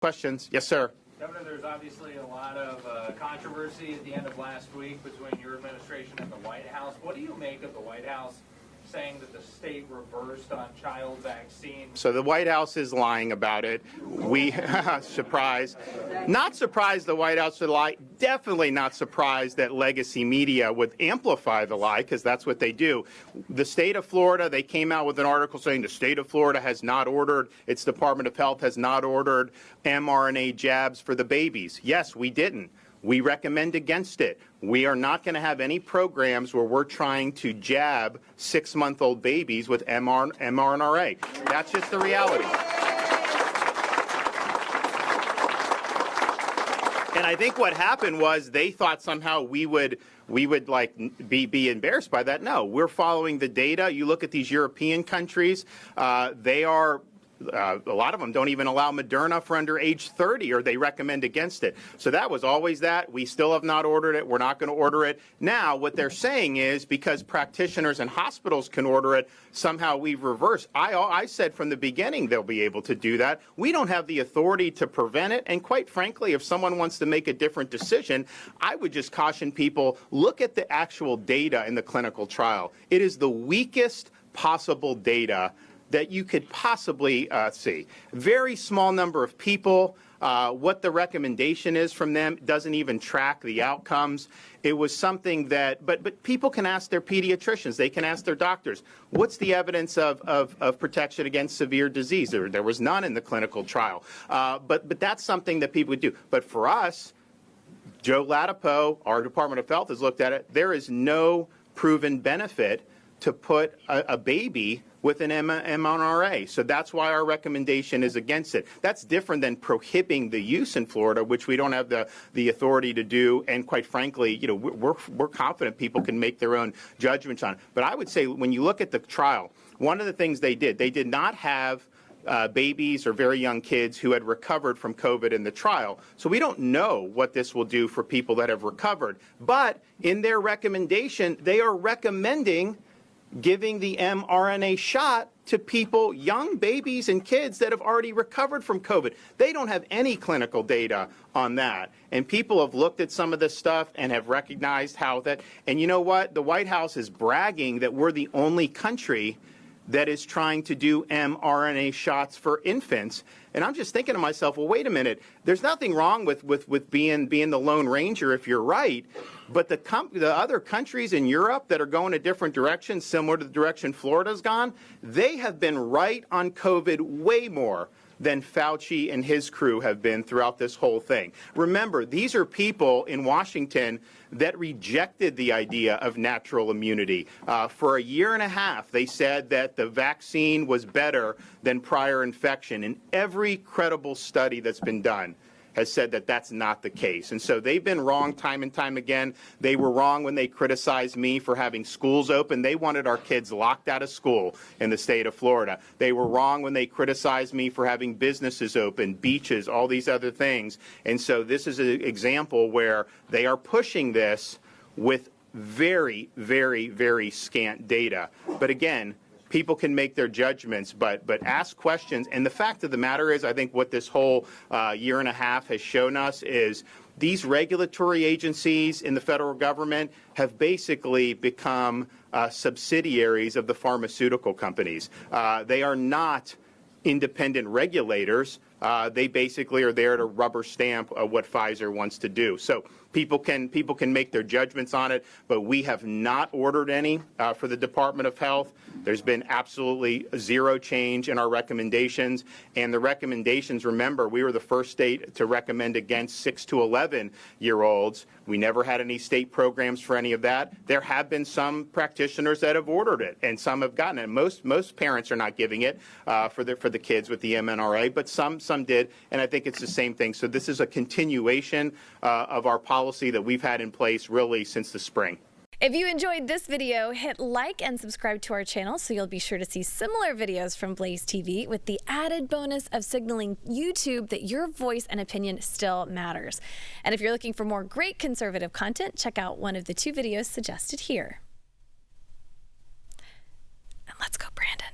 Questions? Yes, sir. Governor, there's obviously a lot of controversy at the end of last week between your administration and the White House. What do you make of the White House saying that the state reversed on child vaccines? So the White House is lying about it. We, surprised. Not surprised the White House would lie. Definitely not surprised that legacy media would amplify the lie, because that's what they do. The state of Florida, they came out with an article saying the state of Florida has not ordered, its Department of Health has not ordered mRNA jabs for the babies. Yes, we didn't. We recommend against it. We are not going to have any programs where we're trying to jab 6-month-old babies with mRNA. That's just the reality. And I think what happened was they thought somehow we would like be embarrassed by that. No, we're following the data. You look at these European countries, they are. A lot of them don't even allow Moderna for under age 30, or they recommend against it. So that was always that. We still have not ordered it. We're not going to order it. Now, what they're saying is because practitioners and hospitals can order it, somehow we've reversed. I said from the beginning they'll be able to do that. We don't have the authority to prevent it. And quite frankly, if someone wants to make a different decision, I would just caution people, look at the actual data in the clinical trial. It is the weakest possible data that you could possibly see. Very small number of people. What the recommendation is from them doesn't even track the outcomes. It was something that, but people can ask their pediatricians. They can ask their doctors. What's the evidence of protection against severe disease? There was none in the clinical trial. But that's something that people would do. But for us, Joe Latipo, our Department of Health, has looked at it. There is no proven benefit to put a baby with an mRNA. So that's why our recommendation is against it. That's different than prohibiting the use in Florida, which we don't have the authority to do. And quite frankly, you know, we're confident people can make their own judgments on it. But I would say when you look at the trial, one of the things they did not have babies or very young kids who had recovered from COVID in the trial. So we don't know what this will do for people that have recovered. But in their recommendation, they are recommending giving the mRNA shot to people, young babies and kids that have already recovered from COVID. They don't have any clinical data on that. And people have looked at some of this stuff and have recognized how that, and you know what? The White House is bragging that we're the only country that is trying to do mRNA shots for infants. And I'm just thinking to myself, well, wait a minute. There's nothing wrong with being the Lone Ranger if you're right. But the other countries in Europe that are going a different direction, similar to the direction Florida's gone, they have been right on COVID way more than Fauci and his crew have been throughout this whole thing. Remember, these are people in Washington that rejected the idea of natural immunity. For a year and a half, they said that the vaccine was better than prior infection. And every credible study that's been done has said that that's not the case. And so they've been wrong time and time again. They were wrong when they criticized me for having schools open. They wanted our kids locked out of school in the state of Florida. They were wrong when they criticized me for having businesses open, beaches, all these other things. And so this is an example where they are pushing this with very, very, very scant data. But again, people can make their judgments, but ask questions. And the fact of the matter is, I think what this whole year and a half has shown us is these regulatory agencies in the federal government have basically become subsidiaries of the pharmaceutical companies. They are not independent regulators. They basically are there to rubber stamp what Pfizer wants to do. So people can make their judgments on it, but we have not ordered any for the Department of Health. There's been absolutely zero change in our recommendations. And the recommendations, remember, we were the first state to recommend against 6 to 11-year-olds. We never had any state programs for any of that. There have been some practitioners that have ordered it, and some have gotten it. Most parents are not giving it for the kids with the mRNA, but some did, and I think it's the same thing. So this is a continuation of our policy that we've had in place really since the spring. If you enjoyed this video, hit like and subscribe to our channel so you'll be sure to see similar videos from BlazeTV with the added bonus of signaling YouTube that your voice and opinion still matters. And if you're looking for more great conservative content, check out one of the 2 videos suggested here. And let's go, Brandon.